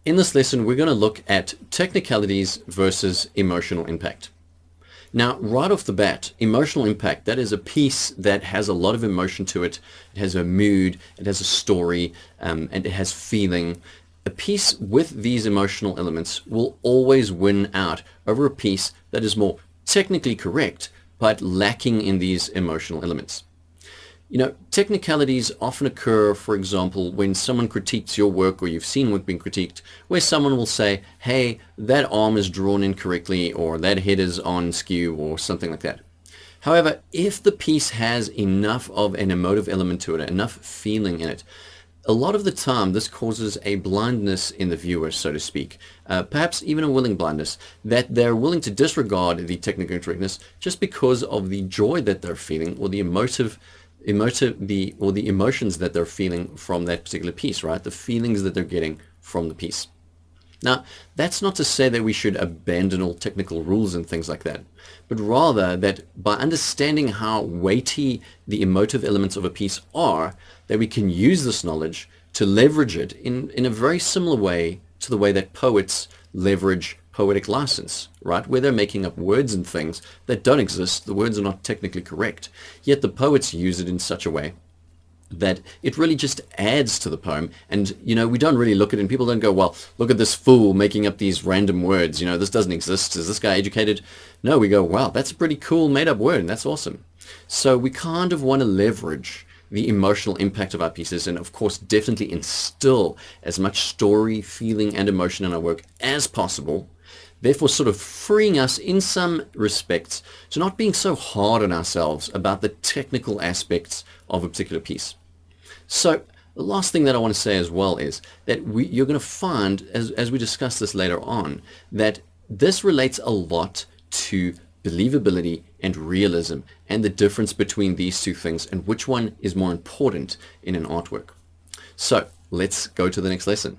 In this lesson, we're going to look at technicalities versus emotional impact. Now, right off the bat, emotional impact, that is a piece that has a lot of emotion to it. It has a mood, it has a story, and it has feeling. A piece with these emotional elements will always win out over a piece that is more technically correct, but lacking in these emotional elements. You know, technicalities often occur, for example, when someone critiques your work or you've seen work being critiqued, where someone will say, hey, that arm is drawn incorrectly or that head is on skew or something like that. However, if the piece has enough of an emotive element to it, enough feeling in it, a lot of the time this causes a blindness in the viewer, so to speak, perhaps even a willing blindness, that they're willing to disregard the technical incorrectness just because of the joy that they're feeling or the the emotions that they're feeling from that particular piece, right? The feelings that they're getting from the piece. Now, that's not to say that we should abandon all technical rules and things like that, but rather that by understanding how weighty the emotive elements of a piece are, that we can use this knowledge to leverage it in a very similar way to the way that poets leverage poetic license, right? Where they're making up words and things that don't exist. The words are not technically correct, yet the poets use it in such a way that it really just adds to the poem. And, you know, we don't really look at it and people don't go, well, look at this fool making up these random words. You know, this doesn't exist. Is this guy educated? No, we go, wow, that's a pretty cool made up word and that's awesome. So we kind of want to leverage the emotional impact of our pieces and of course definitely instill as much story, feeling and emotion in our work as possible, therefore sort of freeing us in some respects to not being so hard on ourselves about the technical aspects of a particular piece. So the last thing that I want to say as well is that you're going to find, as we discuss this later on, that this relates a lot to believability and realism and the difference between these two things and which one is more important in an artwork. So let's go to the next lesson.